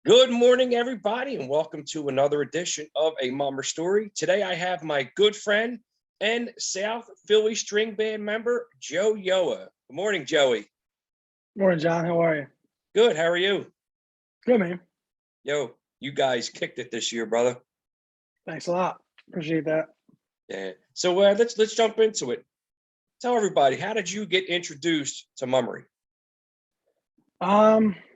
Good morning, everybody, and welcome to another edition of A Mummer Story. Today, I have my good friend and South Philly string band member, Joe Yoa. Good morning, Joey. Morning, John. How are you? Good. How are you? Good, man. Yo, you guys kicked it this year, brother. Thanks a lot. Appreciate that. Yeah. So let's jump into it. Tell everybody, how did you get introduced to Mummery?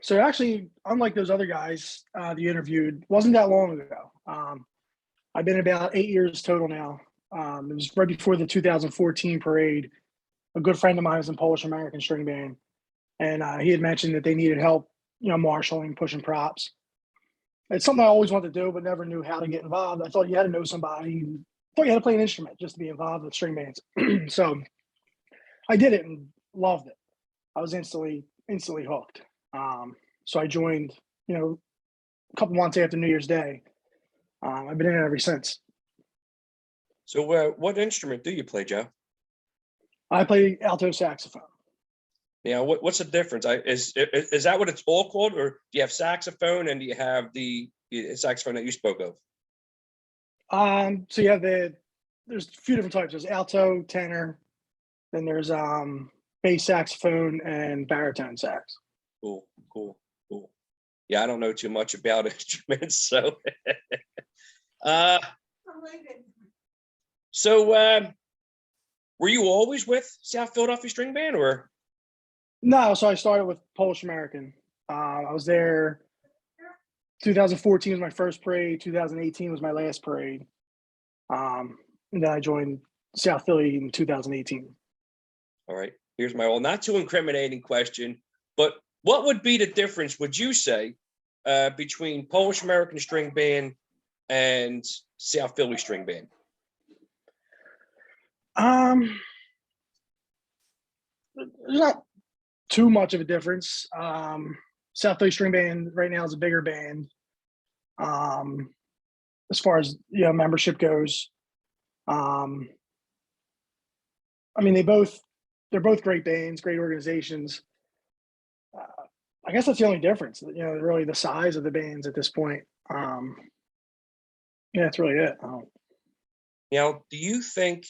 So actually, unlike those other guys that you interviewed, wasn't that long ago. I've been about 8 years total now. It was right before the 2014 parade. A good friend of mine is in Polish American string band, and he had mentioned that they needed help, marshalling, pushing props. It's something I always wanted to do, but never knew how to get involved. I thought you had to know somebody. I thought you had to play an instrument just to be involved with string bands. So I did it and loved it. I was instantly hooked. So I joined, a couple months after New Year's Day. I've been in it ever since. So what instrument do you play, Joe? I play alto saxophone. Yeah, what's the difference? Is that what it's all called, or do you have saxophone and do you have the saxophone that you spoke of? So you have there's a few different types. There's alto, tenor, then there's bass saxophone and baritone sax. Cool. Yeah, I don't know too much about instruments, so. Were you always with South Philadelphia String Band, or? No, so I started with Polish American. I was there. 2014 was my first parade. 2018 was my last parade. And then I joined South Philly in 2018. All right. Here's my not too incriminating question, but what would be the difference, would you say, between Polish American String Band and South Philly String Band? There's not too much of a difference. South Philly String Band right now is a bigger band. As far as membership goes. I mean, they're both great bands, great organizations. I guess that's the only difference. Really the size of the bands at this point. Yeah, that's really it. Do you think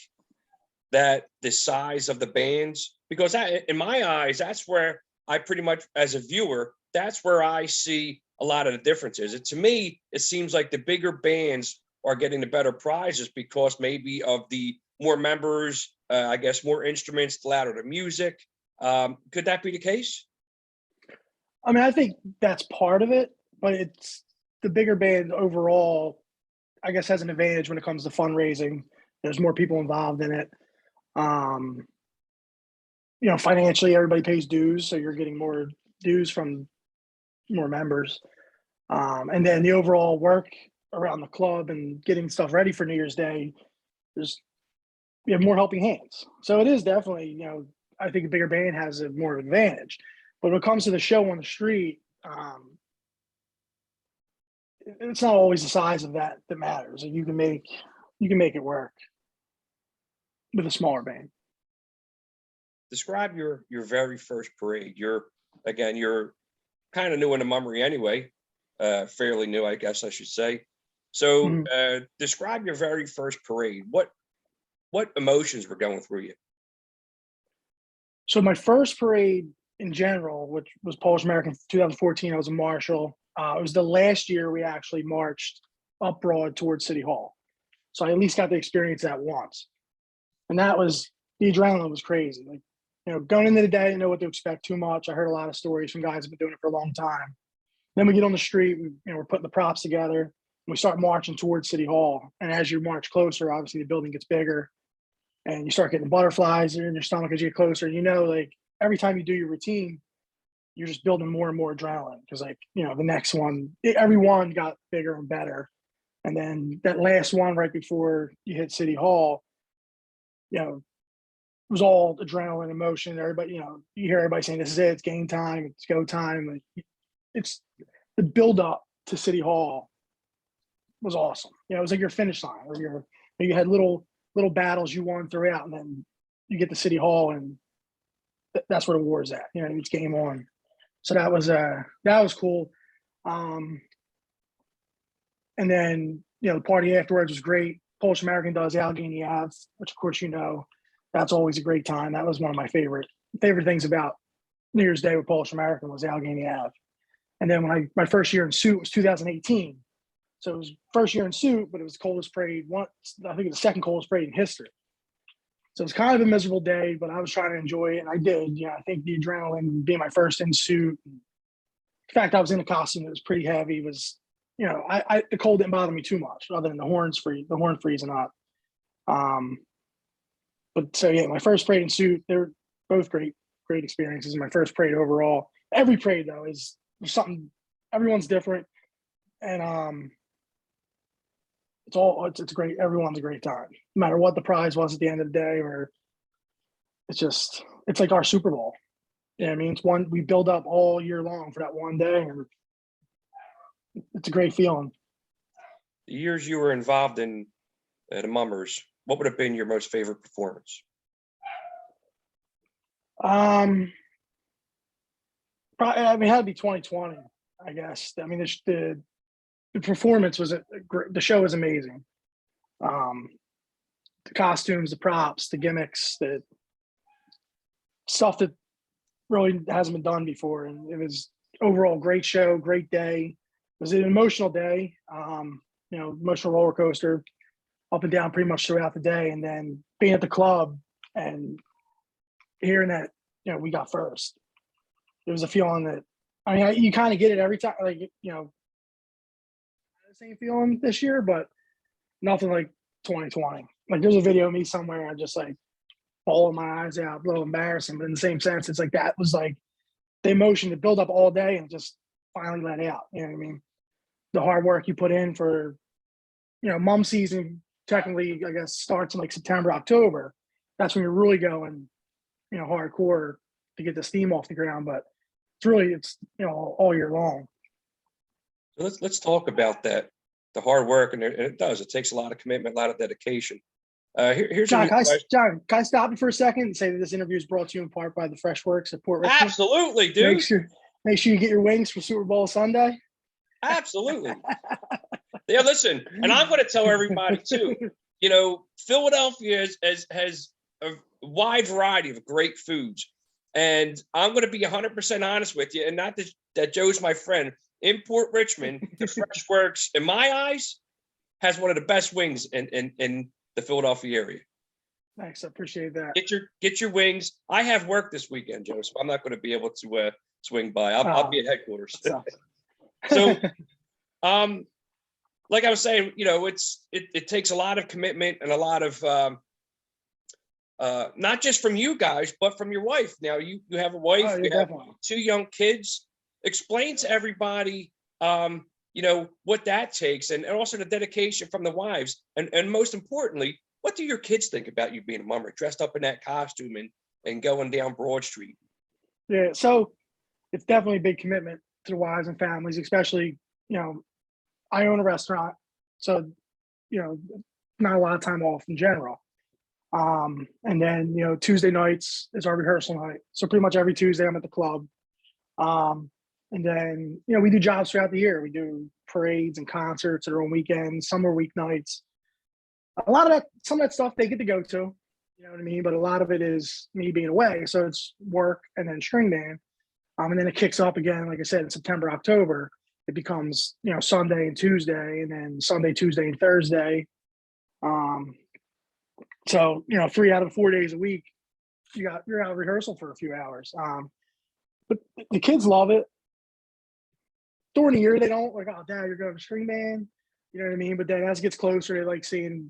that the size of the bands, because in my eyes, that's where I pretty much, as a viewer, that's where I see a lot of the differences. To me, it seems like the bigger bands are getting the better prizes because maybe of the more members, I guess more instruments, the louder the music. Could that be the case? I mean, I think that's part of it, but it's the bigger band overall, I guess, has an advantage when it comes to fundraising. There's more people involved in it. Financially, everybody pays dues, so you're getting more dues from more members. And then the overall work around the club and getting stuff ready for New Year's Day, we have more helping hands. So it is definitely, I think a bigger band has more of an advantage. But when it comes to the show on the street, it's not always the size of that matters. You can make it work with a smaller band. Describe your very first parade. You're kind of new into Mummery anyway, fairly new, I guess I should say. So describe your very first parade. What emotions were going through you? So my first parade in general, which was Polish American 2014, I was a marshal. It was the last year we actually marched up Broad towards City Hall. So I at least got to experience that once. And the adrenaline was crazy. Going into the day, I didn't know what to expect too much. I heard a lot of stories from guys who've been doing it for a long time. Then we get on the street, we're putting the props together, and we start marching towards City Hall. And as you march closer, obviously the building gets bigger, and you start getting butterflies in your stomach as you get closer. Every time you do your routine, you're just building more and more adrenaline because, the next one, every one got bigger and better. And then that last one right before you hit City Hall, it was all adrenaline, emotion. Everybody, you hear everybody saying, "This is it. It's game time. It's go time." It's the build up to City Hall was awesome. It was like your finish line, or you had little battles you won throughout, and then you get to City Hall, and that's where the war is at. It's game on. So that was cool. And then, the party afterwards was great. Polish American does Allegheny Ave, which of course, that's always a great time. That was one of my favorite things about New Year's Day with Polish American was Allegheny Ave. And then my first year in suit was 2018. So it was first year in suit, but it was the coldest parade. I think it was the second coldest parade in history. So it was kind of a miserable day, but I was trying to enjoy it, and I did. I think the adrenaline, being my first in suit, the fact I was in a costume that was pretty heavy was, the cold didn't bother me too much, other than the horn freezing up. But so yeah, my first parade in suit, they're both great experiences. My first parade overall. Every parade though is something. Everyone's different, and it's great. Everyone's a great time, no matter what the prize was at the end of the day, or it's like our Super Bowl. I mean, it's one we build up all year long for that one day, and it's a great feeling. The years you were involved in the Mummers, what would have been your most favorite performance? Probably, I mean, it had to be 2020, I guess. I mean, the performance was the show was amazing. The costumes, the props, the gimmicks, the stuff that really hasn't been done before, and it was overall great show, great day. It was an emotional day, emotional roller coaster, up and down pretty much throughout the day, and then being at the club and hearing that we got first. It was a feeling that, I mean, you kind of get it every time, like the same feeling this year, but nothing like 2020. Like there's a video of me somewhere, I just like bawling my eyes out, a little embarrassing, but in the same sense, it's like that was like the emotion to build up all day and just finally let out. You know what I mean? The hard work you put in for, mum season technically, I guess, starts in like September, October. That's when you're really going, hardcore to get the steam off the ground. But it's all year long. So let's talk about that, the hard work, and it takes a lot of commitment, a lot of dedication. Here's John, can I stop you for a second and say that this interview is brought to you in part by the Fresh Works at Port Richmond? Absolutely, dude. Make sure you get your wings for Super Bowl Sunday. Absolutely. Yeah, listen, and I'm going to tell everybody too. Philadelphia has a wide variety of great foods, and I'm going to be 100% honest with you. And not that Joe's my friend. In Port Richmond, the Fresh Works, in my eyes, has one of the best wings in the Philadelphia area. Thanks, I appreciate that. Get your wings. I have work this weekend, Joe, so I'm not going to be able to swing by. I'll be at headquarters. So, like I was saying, it takes a lot of commitment and a lot of not just from you guys, but from your wife. Now you have a wife, you have two young kids. Explain to everybody, what that takes, and also the dedication from the wives, and most importantly, what do your kids think about you being a mummer, dressed up in that costume and going down Broad Street? Yeah, so it's definitely a big commitment to the wives and families, especially, I own a restaurant, so, not a lot of time off in general. And then, Tuesday nights is our rehearsal night. So pretty much every Tuesday I'm at the club. And then, we do jobs throughout the year. We do parades and concerts that are on weekends, some are weeknights. Some of that stuff they get to go to, you know what I mean? But a lot of it is me being away. So it's work and then string band. And then it kicks up again, like I said, in September, October. It becomes, Sunday and Tuesday, and then Sunday, Tuesday, and Thursday. So, 3 out of 4 days a week, you're out of rehearsal for a few hours. But the kids love it. During the year, they don't like, oh, Dad, you're going to string band. You know what I mean? But then as it gets closer, they like seeing,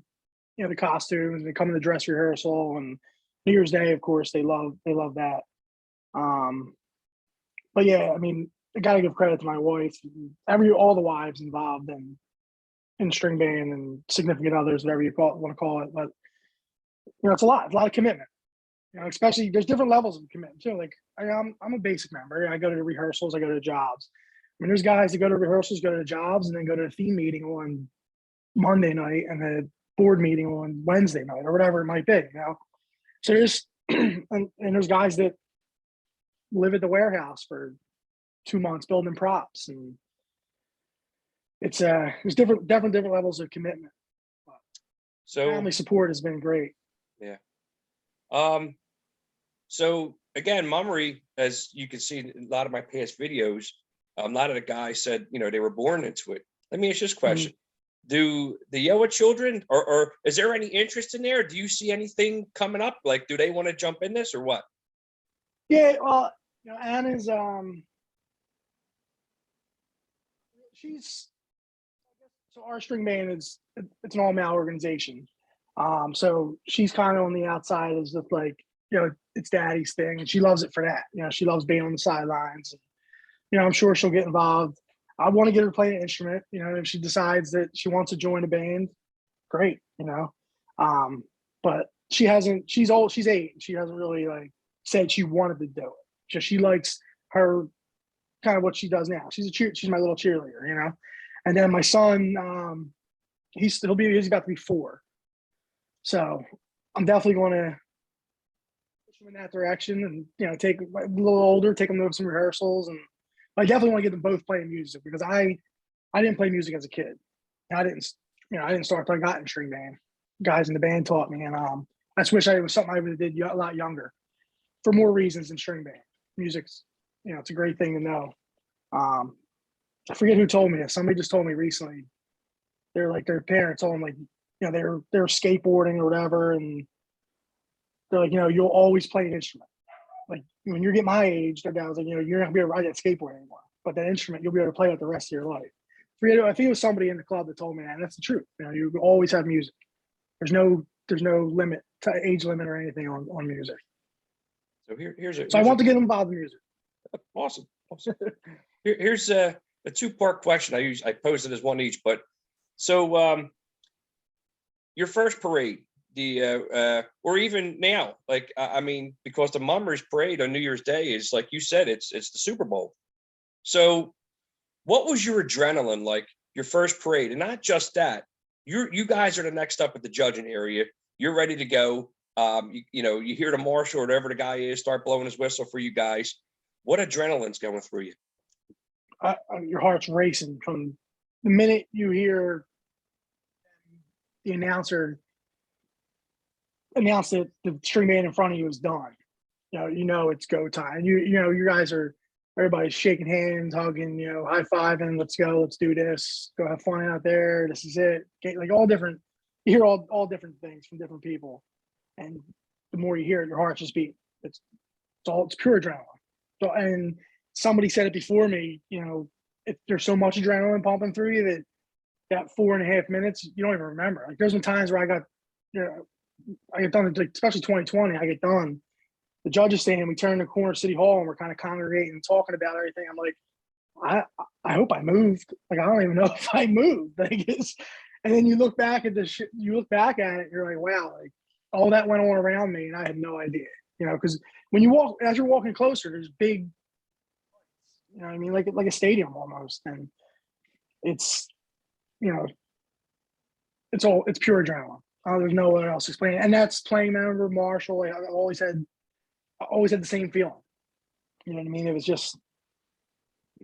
the costumes. They come to the dress rehearsal, and New Year's Day, of course, they love that. But yeah, I mean, I got to give credit to my wife, all the wives involved in string band and significant others, whatever you want to call it. But it's a lot of commitment. Especially there's different levels of commitment too. Like I'm a basic member. I go to the rehearsals, I go to the jobs. I mean, there's guys that go to rehearsals, go to the jobs, and then go to the theme meeting on Monday night and the board meeting on Wednesday night or whatever it might be. So there's and there's guys that live at the warehouse for 2 months building props, and there's different levels of commitment. But So family support has been great. yeah. So again, Mummery, as you can see in a lot of my past videos, a lot of the guys said, they were born into it. Let me ask you this question. Do the Yoa children, or is there any interest in there? Do you see anything coming up? Like, do they want to jump in this or what? Yeah, well, Anna's she's so our string band it's an all male organization. So she's kind of on the outside as just like, it's daddy's thing, and she loves it for that. She loves being on the sidelines. I'm sure she'll get involved. I want to get her to play an instrument. If she decides that she wants to join a band, great. But she hasn't. She's 8. She hasn't really like said she wanted to do it. Just she likes her kind of what she does now. She's my little cheerleader. And then my son, he's about to be 4. So I'm definitely going to push him in that direction, and take a little older, take him to some rehearsals, and I definitely want to get them both playing music, because I didn't play music as a kid. I didn't start until I got in string band. Guys in the band taught me, and I wish it was something I would have did a lot younger, for more reasons than string band. Music's, it's a great thing to know. I forget who told me this. Somebody just told me recently. They're like, their parents told them, like, they're skateboarding or whatever, and they're like, you'll always play an instrument. Like, when you get my age, their dad was like, you're not gonna be able to ride that skateboard anymore, but that instrument you'll be able to play it the rest of your life. I think it was somebody in the club that told me that, and that's the truth. You always have music. There's no limit to age limit or anything on music. So here's I want to get involved in music. Awesome. Here's a 2-part question. I posed it as one each, but so your first parade, or even now, like, I mean, because the Mummers parade on New Year's Day is, like you said, it's the Super Bowl. So what was your adrenaline like your first parade? And not just that, you guys are the next up at the judging area. You're ready to go. You hear the marshal or whatever the guy is start blowing his whistle for you guys. What adrenaline's going through you? Your heart's racing from the minute you hear the announcer announce that the string band in front of you is done. It's go time. You guys everybody's shaking hands, hugging, high-fiving, let's go, let's do this, go have fun out there, this is it. Like, all different, you hear all different things from different people, and the more you hear it, your heart's just beat. It's pure adrenaline. So, and somebody said it before me, there's so much adrenaline pumping through you that 4.5 minutes, you don't even remember. Like, there's been times where I get done, like, especially 2020, I get done. The judges stand, we turn the corner of City Hall, and we're kind of congregating and talking about everything. I'm like, I hope I moved. Like, I don't even know if I moved. Like, and then you look back at you look back at it, you're like, wow, like, all that went on around me, and I had no idea. Because when as you're walking closer, there's big, what I mean, like a stadium almost, and it's it's pure adrenaline. There's no one else explaining, and that's playing member Marshall. Like, I always had the same feeling. You know what I mean? It was just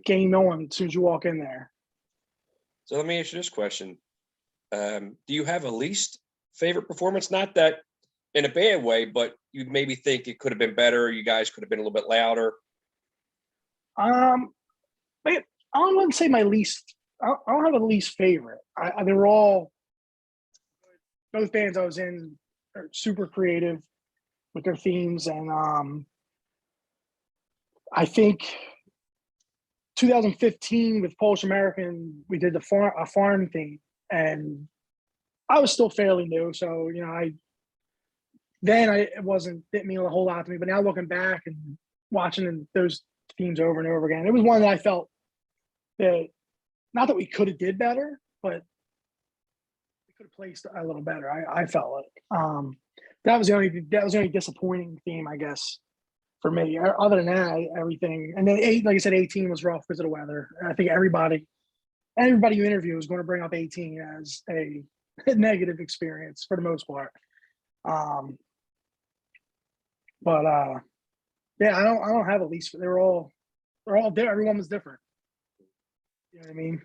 game on as soon as you walk in there. So let me ask you this question: do you have a least favorite performance? Not that in a bad way, but you maybe think it could have been better. You guys could have been a little bit louder. I wouldn't say my least. I don't have a least favorite. They were all, both bands I was in are super creative with their themes, and I think 2015 with Polish American, we did a farm theme, and I was still fairly new, so it didn't mean a whole lot to me. But now looking back and watching those themes over and over again, it was one that I felt that, not that we could have did better, but we could have placed a little better. I felt like that was the only disappointing theme, I guess, for me. Other than that, everything. And then like I said, 18 was rough because of the weather. I think everybody you interview is going to bring up 18 as a negative experience for the most part. But yeah, I don't have a least. They're all different. Everyone was different. You know what I mean?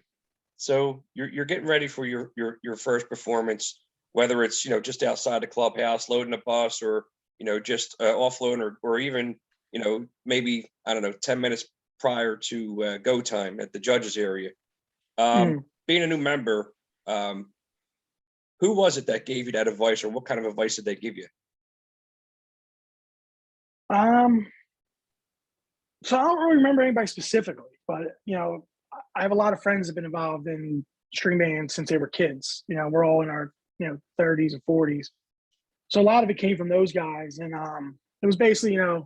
So you're getting ready for your first performance, whether it's just outside the clubhouse, loading a bus, or just offloading, or even maybe I don't know 10 minutes prior to go time at the judges area. Mm. Being a new member, who was it that gave you that advice, or what kind of advice did they give you? Um, so I don't really remember anybody specifically, but I have a lot of friends that have been involved in string bands since they were kids. We're all in our 30s and 40s, so a lot of it came from those guys, and it was basically it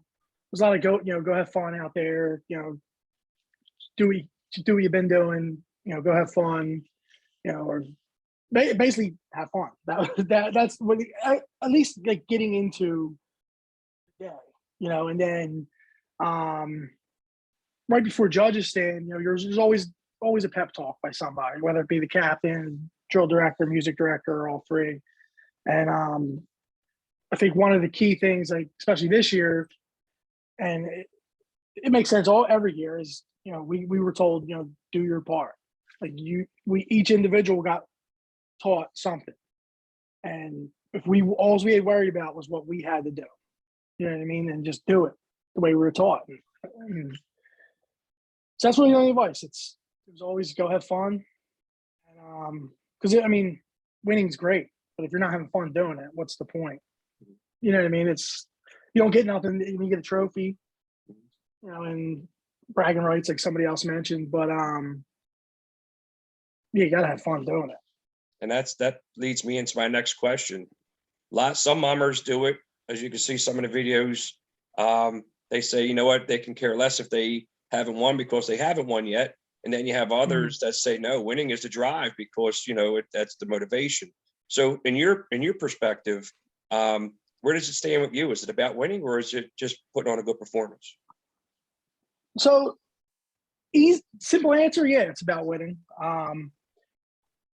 was a lot of go have fun out there, do what you've been doing, go have fun, or basically have fun. That's what at least like getting into the day, and then right before judges stand, there's always a pep talk by somebody, whether it be the captain, drill director, music director, or all three. And I think one of the key things, like especially this year, and it makes sense every year, is we were told do your part. Like we each individual got taught something, and if all we had worried about was what we had to do, you know what I mean, and just do it the way we were taught. And so that's really the only advice. It was always go have fun, and because winning's great, but if you're not having fun doing it, what's the point? You know what I mean? You don't get nothing. You get a trophy, and bragging rights, like somebody else mentioned. But yeah, you gotta have fun doing it. And that leads me into my next question. Some mummers do it, as you can see some of the videos. They say, you know what, they can care less if they haven't won because they haven't won yet. And then you have others that say, no, winning is the drive because that's the motivation. So in your perspective, where does it stand with you? Is it about winning, or is it just putting on a good performance? So, simple answer, yeah, it's about winning.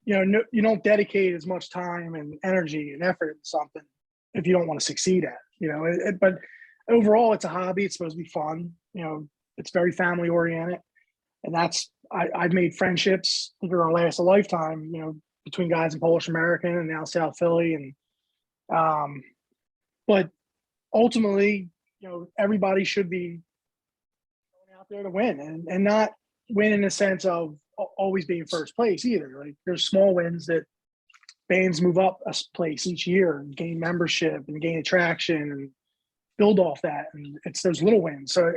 You don't dedicate as much time and energy and effort to something if you don't want to succeed at it. But overall, it's a hobby. It's supposed to be fun. It's very family oriented, and I've made friendships that are gonna last a lifetime. Between guys in Polish American and now South Philly, and but ultimately, everybody should be going out there to win, and not win in the sense of always being first place either. Like there's small wins that bands move up a place each year and gain membership and gain attraction and build off that. And it's those little wins. So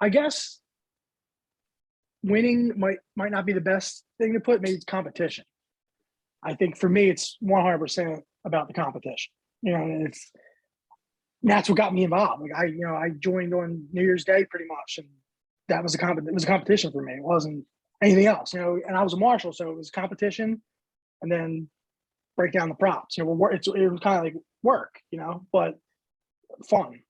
I guess winning might not be the best thing to put. Maybe it's competition. I think for me, it's 100% about the competition. And that's what got me involved. Like I joined on New Year's Day pretty much, and that was it was a competition for me. It wasn't anything else, and I was a marshal, so it was competition, and then break down the props. It was kind of like work, but fun,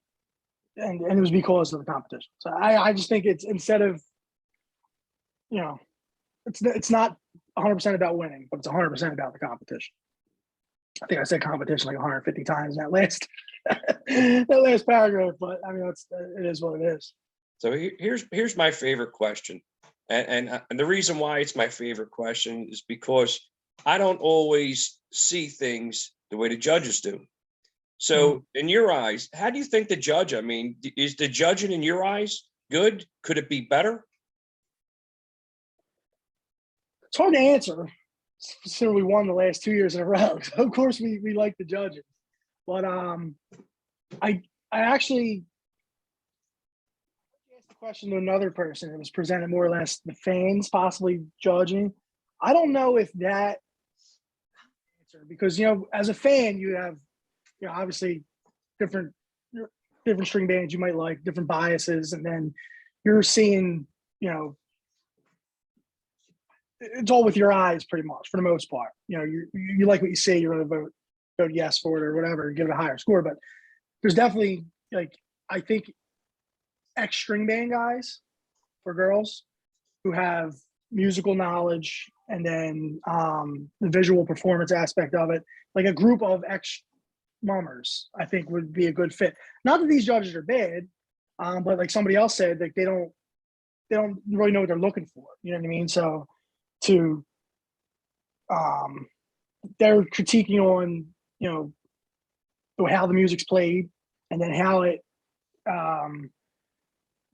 and it was because of the competition. So I just think it's instead of, it's not 100% about winning, but it's 100% about the competition. I think I said competition like 150 times in that last that last paragraph, but it is what it is. So here's my favorite question, and the reason why it's my favorite question is because I don't always see things the way the judges do. So in your eyes, how do you think the judge? Is the judging in your eyes good? Could it be better? It's hard to answer. Considering we won the last 2 years in a row, so of course we like the judges. But I actually asked the question to another person. It was presented more or less the fans possibly judging. I don't know if that answer, because as a fan you have obviously different string bands you might like, different biases, and then you're seeing it's all with your eyes pretty much for the most part. You like what you see, you're going to vote yes for it or whatever, give it a higher score. But there's definitely, like, I think ex string band guys for girls who have musical knowledge, and then the visual performance aspect of it, like a group of ex mummers, I think would be a good fit. Not that these judges are bad, but like somebody else said, like they don't really know what they're looking for. You know what I mean? So to um, they're critiquing on, you know, how the music's played, and then how it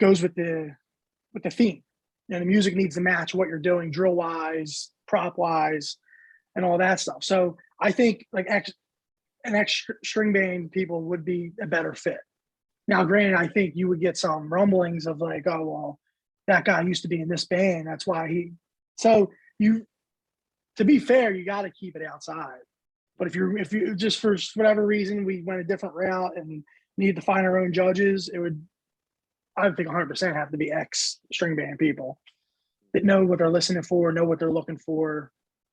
goes with the theme. And the music needs to match what you're doing, drill wise, prop wise, and all that stuff. So I think like an extra string band people would be a better fit. Now, granted, I think you would get some rumblings of like, oh well, that guy used to be in this band, that's why he. So you, to be fair, you got to keep it outside. But if you just for whatever reason we went a different route and need to find our own judges, it would, I think 100% have to be ex string band people that know what they're listening for, know what they're looking for.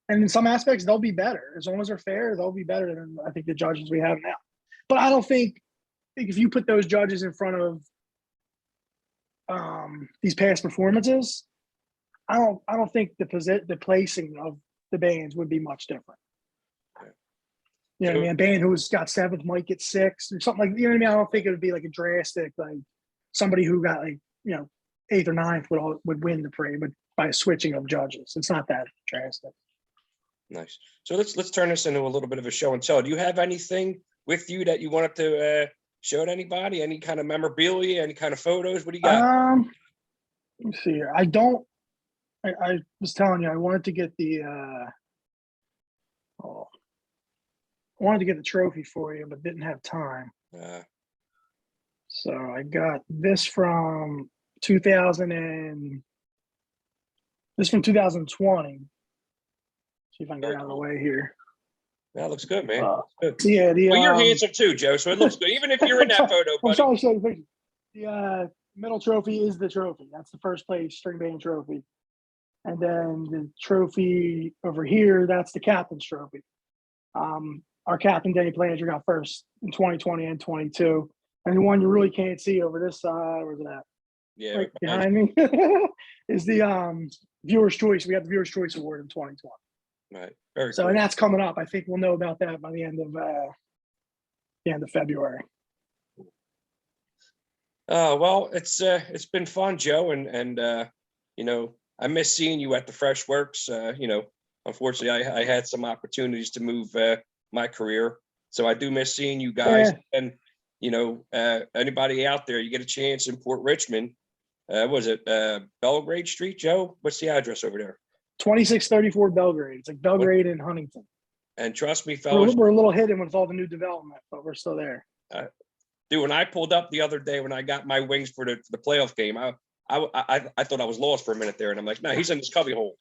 And in some aspects, they'll be better. As long as they're fair, they'll be better than I think the judges we have now. But I don't think if you put those judges in front of these past performances, I don't think the placing of the bands would be much different. You know what I mean? A band who's got seventh might get sixth or something like, you know what I mean? I don't think it would be like a drastic, like somebody who got like, you know, eighth or ninth would win the parade, but by a switching of judges. It's not that drastic. Nice. So let's turn this into a little bit of a show and tell. Do you have anything with you that you wanted to show to anybody? Any kind of memorabilia, any kind of photos? What do you got? Let me see here. I was telling you, I wanted to get the I wanted to get the trophy for you, but didn't have time. So I got this from 2020. See if I can get out of the way here. That looks good, man. Good. Yeah, well, you're handsome too, Joe. So it looks good, even if you're in that photo. I'm sorry to show you the picture. The middle trophy is the trophy. That's the first place string band trophy, and then the trophy over here, that's the captain's trophy. Our captain Danny Planinger got first in 2020 and 22, and the one you really can't see over this side, where's that? Yeah, right behind me is the Viewer's Choice. We got the Viewer's Choice Award in 2020. Right. Very so cool. And that's coming up. I think we'll know about that by the end of February. Well, it's been fun, Joe, and you know, I miss seeing you at the Fresh Works. You know, unfortunately, I had some opportunities to move my career, so I do miss seeing you guys. Yeah. And you know, anybody out there, you get a chance in Port Richmond. Was it Belgrade Street, Joe? What's the address over there? 2634 Belgrade. It's like Belgrade and Huntington. And trust me, fellas, we're a little hidden with all the new development, but we're still there. Dude, when I pulled up the other day when I got my wings for the playoff game, I thought I was lost for a minute there, and I'm like, no, he's in this cubby hole.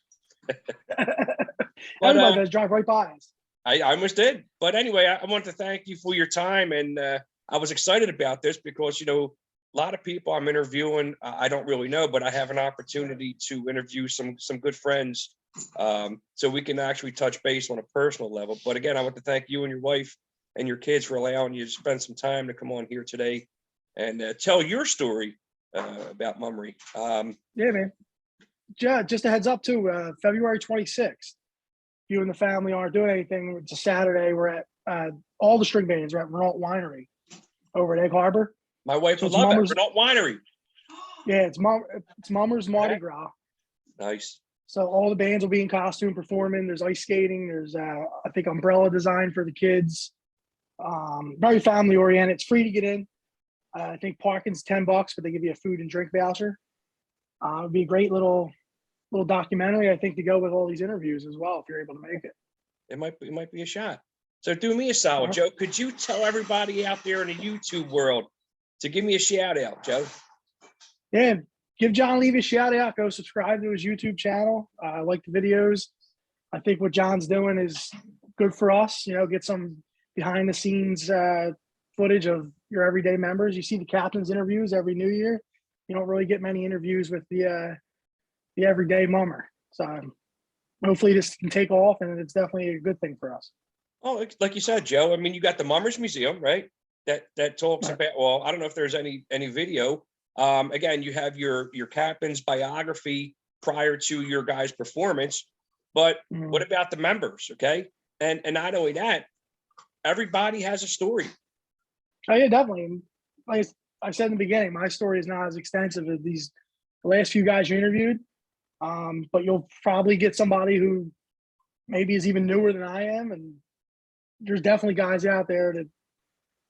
Everybody does drive right by us. I almost did, but anyway, I want to thank you for your time, and I was excited about this because, you know, a lot of people I'm interviewing, I don't really know, but I have an opportunity to interview some good friends, so we can actually touch base on a personal level. But again, I want to thank you and your wife and your kids for allowing you to spend some time to come on here today and tell your story about Mummery. Yeah, man. Yeah, just a heads up too. February 26th. You and the family aren't doing anything. It's a Saturday. We're at all the string bands are at Renault Winery over at Egg Harbor. My wife would love it. Renault Winery. Yeah, it's Mummer's Mardi Gras. Nice. So all the bands will be in costume performing. There's ice skating. There's I think umbrella design for the kids. Very family oriented. It's free to get in. I think parking's $10, but they give you a food and drink voucher. It'd be a great little documentary, I think, to go with all these interviews as well, if you're able to make it. It might be a shot. So do me a solid, Joe. Could you tell everybody out there in the YouTube world to give me a shout out, Joe? Yeah, give John Levy a shout out. Go subscribe to his YouTube channel. I like the videos. I think what John's doing is good for us. You know, get some behind the scenes footage of your everyday members. You see the captain's interviews every New Year. You don't really get many interviews with the everyday mummer. So hopefully this can take off, and it's definitely a good thing for us. Oh, like you said, Joe, I mean, you got the Mummers Museum, right? That talks about, well, I don't know if there's any video. Again, you have your captain's biography prior to your guys' performance, but what about the members? Okay. And not only that, everybody has a story. Oh yeah, definitely. Like I said in the beginning, my story is not as extensive as the last few guys you interviewed. But you'll probably get somebody who maybe is even newer than I am. And there's definitely guys out there that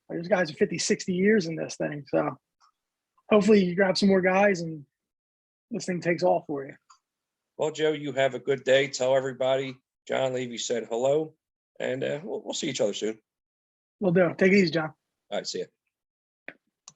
there's guys with 50, 60 years in this thing. So hopefully you grab some more guys and this thing takes off for you. Well, Joe, you have a good day. Tell everybody John Levy said hello, and we'll see each other soon. Will do. Take it easy, John. All right, see you.